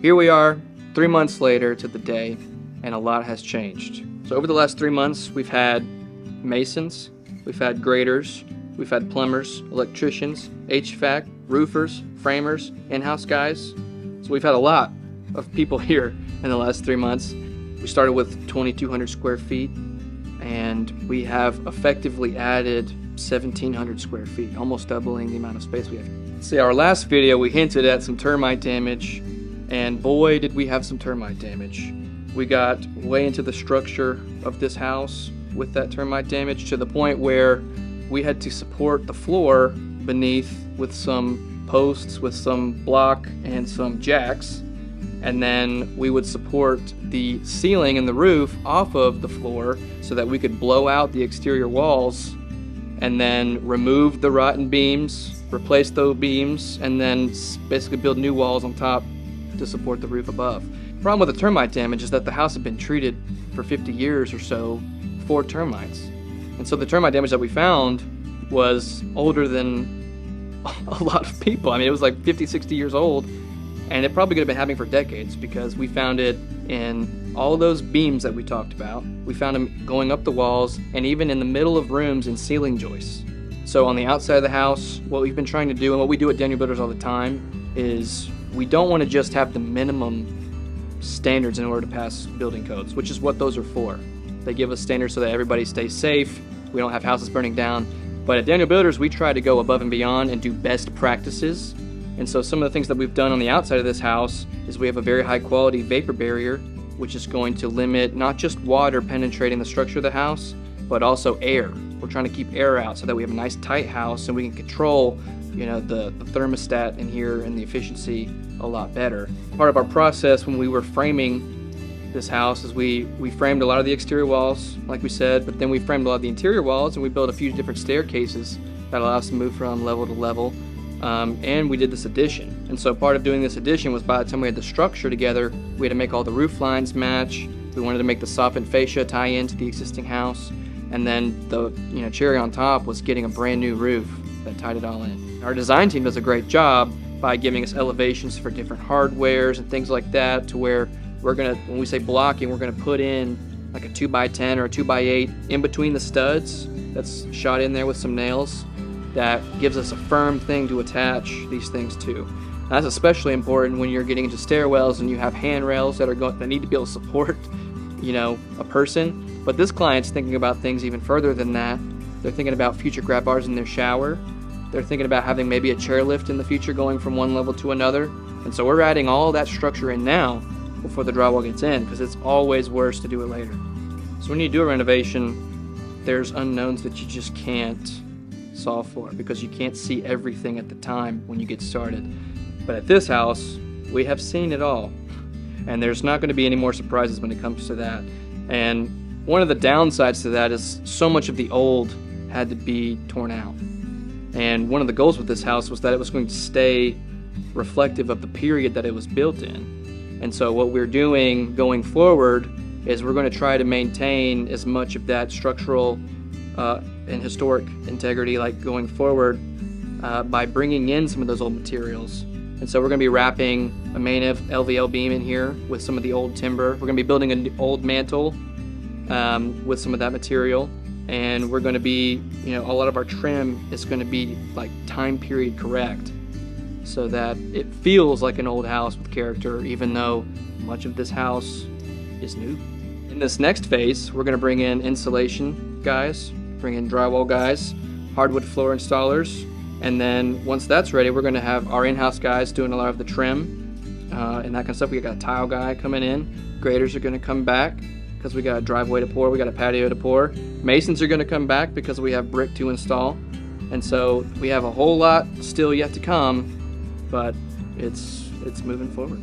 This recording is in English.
Here we are, 3 months later to the day, and a lot has changed. So over the last 3 months, we've had masons, we've had graders, we've had plumbers, electricians, HVAC, roofers, framers, in-house guys. So we've had a lot of people here in the last 3 months. We started with 2,200 square feet, and we have effectively added 1,700 square feet, almost doubling the amount of space we have. See, our last video, we hinted at some termite damage, and boy, did we have some termite damage. We got way into the structure of this house with that termite damage, to the point where we had to support the floor beneath with some posts, with some block and some jacks, and then we would support the ceiling and the roof off of the floor so that we could blow out the exterior walls and then remove the rotten beams, replace those beams, and then basically build new walls on top to support the roof above. The problem with the termite damage is that the house had been treated for 50 years or so for termites. And so the termite damage that we found was older than a lot of people. I mean, it was like 50, 60 years old, and it probably could have been happening for decades, because we found it in all those beams that we talked about. We found them going up the walls and even in the middle of rooms in ceiling joists. So on the outside of the house, what we've been trying to do, and what we do at Daniel Builders all the time, is we don't want to just have the minimum standards in order to pass building codes, which is what those are for. They give us standards so that everybody stays safe, we don't have houses burning down. But at Daniel Builders, we try to go above and beyond and do best practices. And so some of the things that we've done on the outside of this house is we have a very high quality vapor barrier, which is going to limit not just water penetrating the structure of the house, but also air. We're trying to keep air out so that we have a nice tight house and we can control, the thermostat in here and the efficiency a lot better. Part of our process when we were framing this house is we framed a lot of the exterior walls, like we said, but then we framed a lot of the interior walls, and we built a few different staircases that allow us to move from level to level. And we did this addition. And so part of doing this addition was, by the time we had the structure together, we had to make all the roof lines match. We wanted to make the soffit fascia tie into the existing house. And then the cherry on top was getting a brand new roof that tied it all in. Our design team does a great job by giving us elevations for different hardwares and things like that, to where we're gonna, when we say blocking, we're gonna put in like a 2x10 or a 2x8 in between the studs that's shot in there with some nails. That gives us a firm thing to attach these things to. That's especially important when you're getting into stairwells and you have handrails that need to be able to support, a person. But this client's thinking about things even further than that. They're thinking about future grab bars in their shower. They're thinking about having maybe a chairlift in the future going from one level to another. And so we're adding all that structure in now before the drywall gets in, because it's always worse to do it later. So when you do a renovation, there's unknowns that you just can't solve for, because you can't see everything at the time when you get started. But at this house, we have seen it all, and there's not going to be any more surprises when it comes to that. And one of the downsides to that is so much of the old had to be torn out. And one of the goals with this house was that it was going to stay reflective of the period that it was built in. And so what we're doing going forward is we're going to try to maintain as much of that structural and historic integrity like going forward by bringing in some of those old materials. And so we're going to be wrapping a main LVL beam in here with some of the old timber. We're going to be building an old mantle with some of that material. And we're going to be, a lot of our trim is going to be like time period correct, so that it feels like an old house with character, even though much of this house is new. In this next phase, we're going to bring in insulation guys, bring in drywall guys, hardwood floor installers, and then once that's ready, we're going to have our in-house guys doing a lot of the trim and that kind of stuff. We got a tile guy coming in. Graders are going to come back because we got a driveway to pour, we got a patio to pour. Masons are going to come back because we have brick to install. And so we have a whole lot still yet to come, but it's moving forward.